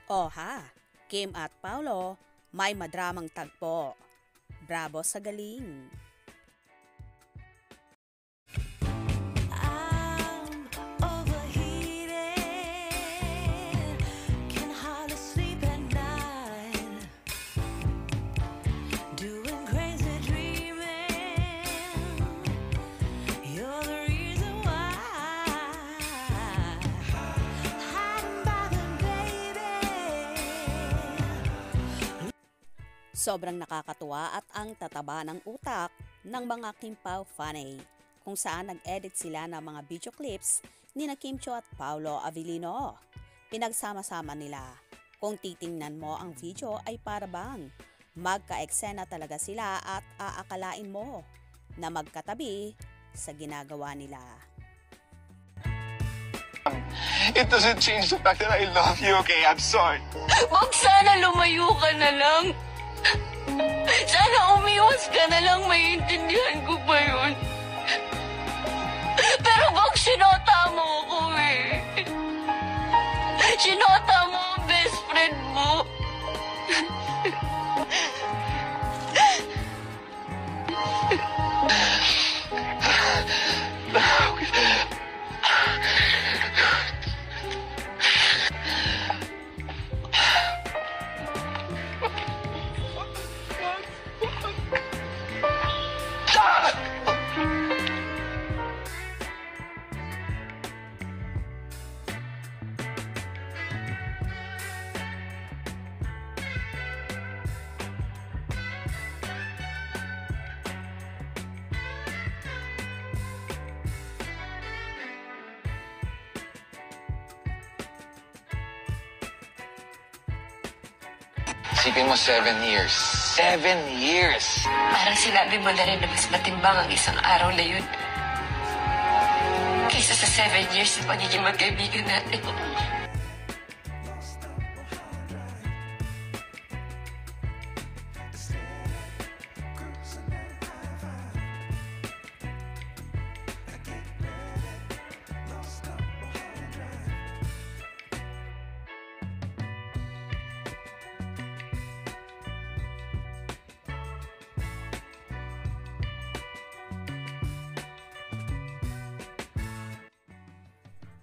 Oha, Kim at Paulo, may madramang tagpo. Bravo sa galing! I'm overheated, can hardly sleep at night, doing crazy dreaming. You're the reason why. Hiding by the baby. Sobrang nakakatuwa at ang tataba ng utak ng mga Kim Pao Fanay, kung saan nag-edit sila ng mga video clips ni na Kim Cho at Paolo Avellino. Pinagsama-sama nila. Kung titingnan mo ang video ay para bang magka-eksena talaga sila at aakalain mo na magkatabi sa ginagawa nila. It doesn't change the fact that I love you, okay? I'm sorry. Wag sana lumayo ka na lang. Sana umiwas ka na lang, maiintindihan ko pa yun. Pero wag sinota mo ako eh. Sinota mo ang best friend mo. Isipin mo 7 years. 7 years! Parang sinabi mo na rin na mas matimbang ang isang araw na yun. Kaysa sa 7 years na pagiging magkaibigan natin.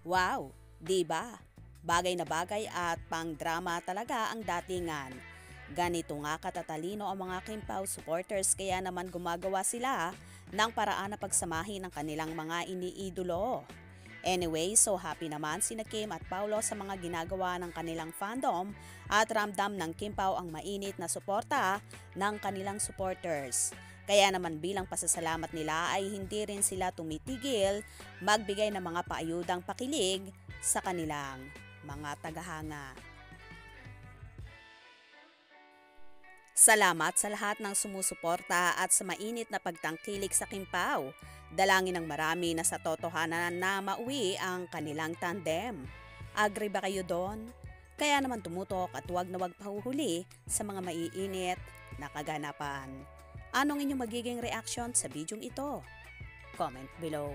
Wow, di ba? Bagay na bagay at pang-drama talaga ang datingan. Ganito nga katatalino ang mga Kim Pao supporters, kaya naman gumagawa sila ng paraan na pagsamahin ang kanilang mga iniidolo. Anyway, so happy naman sina Kim at Paolo sa mga ginagawa ng kanilang fandom at ramdam ng Kim Pao ang mainit na suporta ng kanilang supporters. Kaya naman bilang pasasalamat nila ay hindi rin sila tumitigil magbigay ng mga paayudang pakilig sa kanilang mga tagahanga. Salamat sa lahat ng sumusuporta at sa mainit na pagtangkilik sa Kim Pao. Dalangin ng marami na sa totohanan na mauwi ang kanilang tandem. Agree ba kayo doon? Kaya naman tumutok at huwag na huwag pahuhuli sa mga maiinit na kaganapan. Anong inyong magiging reaction sa bidyong ito? Comment below.